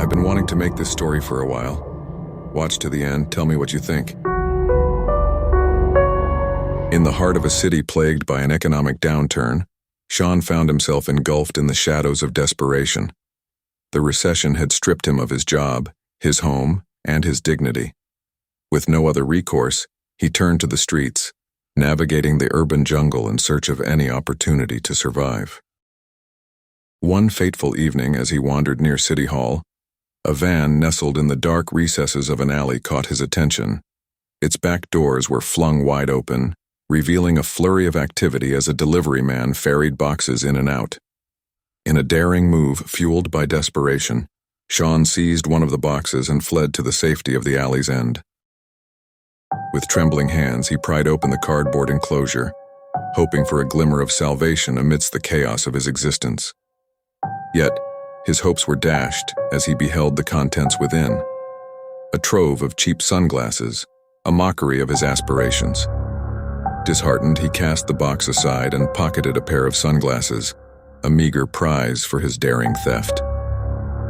I've been wanting to make this story for a while. Watch to the end, tell me what you think. In the heart of a city plagued by an economic downturn, Sean found himself engulfed in the shadows of desperation. The recession had stripped him of his job, his home, and his dignity. With no other recourse, he turned to the streets, navigating the urban jungle in search of any opportunity to survive. One fateful evening, as he wandered near City Hall, a van nestled in the dark recesses of an alley caught his attention. Its back doors were flung wide open, revealing a flurry of activity as a delivery man ferried boxes in and out. In a daring move fueled by desperation, Sean seized one of the boxes and fled to the safety of the alley's end. With trembling hands, he pried open the cardboard enclosure, hoping for a glimmer of salvation amidst the chaos of his existence. Yet, his hopes were dashed as he beheld the contents within. A trove of cheap sunglasses, a mockery of his aspirations. Disheartened, he cast the box aside and pocketed a pair of sunglasses, a meager prize for his daring theft.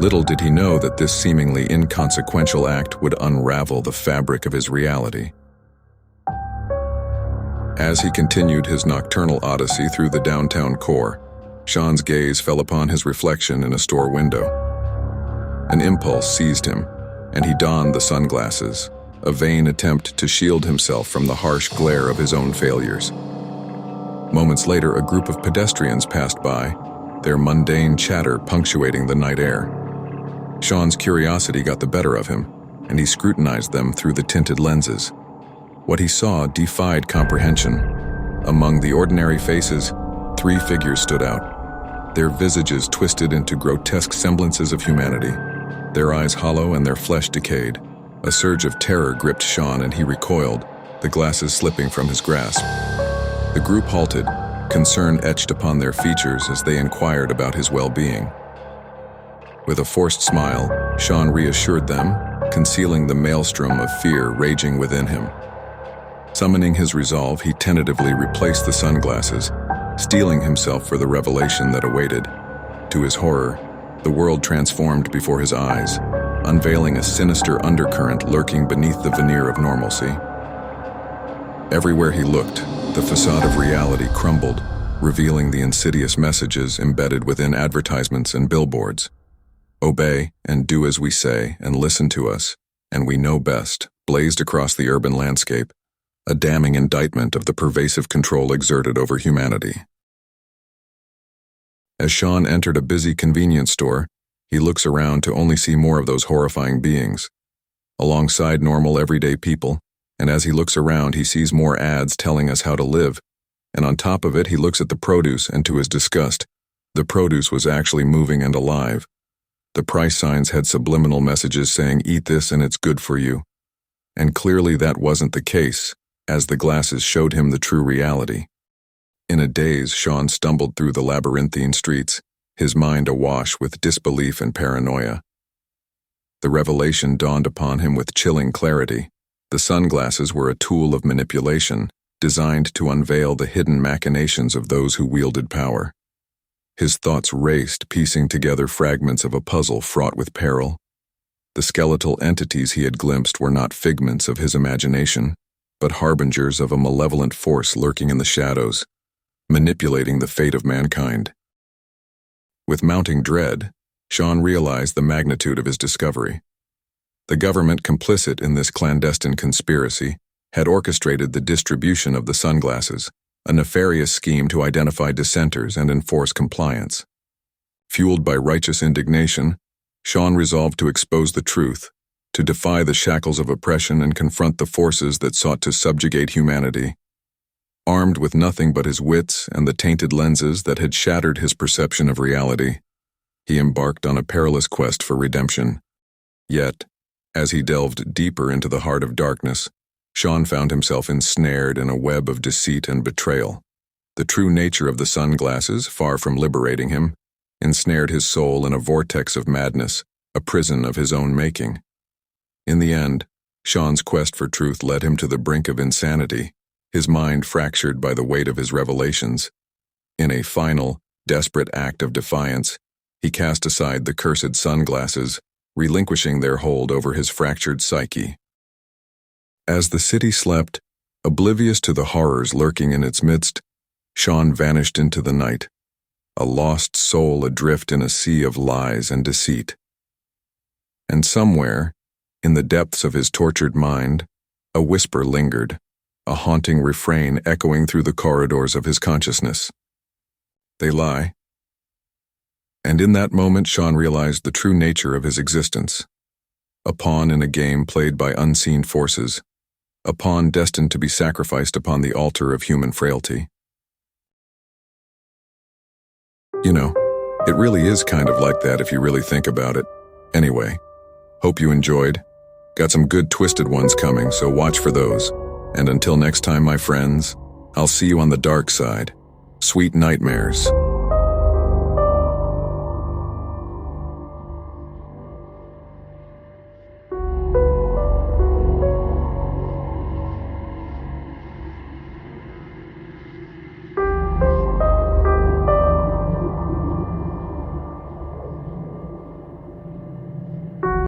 Little did he know that this seemingly inconsequential act would unravel the fabric of his reality. As he continued his nocturnal odyssey through the downtown core, Sean's gaze fell upon his reflection in a store window. An impulse seized him, and he donned the sunglasses, a vain attempt to shield himself from the harsh glare of his own failures. Moments later, a group of pedestrians passed by, their mundane chatter punctuating the night air. Sean's curiosity got the better of him, and he scrutinized them through the tinted lenses. What he saw defied comprehension. Among the ordinary faces, 3 figures stood out, their visages twisted into grotesque semblances of humanity, their eyes hollow and their flesh decayed. A surge of terror gripped Sean and he recoiled, the glasses slipping from his grasp. The group halted, concern etched upon their features as they inquired about his well-being. With a forced smile, Sean reassured them, concealing the maelstrom of fear raging within him. Summoning his resolve, he tentatively replaced the sunglasses, steeling himself for the revelation that awaited. To his horror, the world transformed before his eyes, unveiling a sinister undercurrent lurking beneath the veneer of normalcy. Everywhere he looked, the facade of reality crumbled, revealing the insidious messages embedded within advertisements and billboards. Obey and do as we say and listen to us, and we know best, blazed across the urban landscape, a damning indictment of the pervasive control exerted over humanity. As Sean entered a busy convenience store, he looks around to only see more of those horrifying beings, alongside normal everyday people, and as he looks around he sees more ads telling us how to live, and on top of it he looks at the produce and to his disgust, the produce was actually moving and alive. The price signs had subliminal messages saying, "Eat this and it's good for you." And clearly that wasn't the case, as the glasses showed him the true reality. In a daze, Sean stumbled through the labyrinthine streets, his mind awash with disbelief and paranoia. The revelation dawned upon him with chilling clarity. The sunglasses were a tool of manipulation, designed to unveil the hidden machinations of those who wielded power. His thoughts raced, piecing together fragments of a puzzle fraught with peril. The skeletal entities he had glimpsed were not figments of his imagination, but harbingers of a malevolent force lurking in the shadows, manipulating the fate of mankind. With mounting dread, Sean realized the magnitude of his discovery. The government, complicit in this clandestine conspiracy, had orchestrated the distribution of the sunglasses, a nefarious scheme to identify dissenters and enforce compliance. Fueled by righteous indignation, Sean resolved to expose the truth, to defy the shackles of oppression and confront the forces that sought to subjugate humanity. Armed with nothing but his wits and the tainted lenses that had shattered his perception of reality, he embarked on a perilous quest for redemption. Yet, as he delved deeper into the heart of darkness, Sean found himself ensnared in a web of deceit and betrayal. The true nature of the sunglasses, far from liberating him, ensnared his soul in a vortex of madness, a prison of his own making. In the end, Sean's quest for truth led him to the brink of insanity, his mind fractured by the weight of his revelations. In a final, desperate act of defiance, he cast aside the cursed sunglasses, relinquishing their hold over his fractured psyche. As the city slept, oblivious to the horrors lurking in its midst, Sean vanished into the night, a lost soul adrift in a sea of lies and deceit. And somewhere, in the depths of his tortured mind, a whisper lingered, a haunting refrain echoing through the corridors of his consciousness. They lie. And in that moment, Sean realized the true nature of his existence. A pawn in a game played by unseen forces, a pawn destined to be sacrificed upon the altar of human frailty. You know, it really is kind of like that if you really think about it. Anyway, hope you enjoyed. Got some good twisted ones coming, so watch for those. And until next time, my friends, I'll see you on the dark side. Sweet nightmares.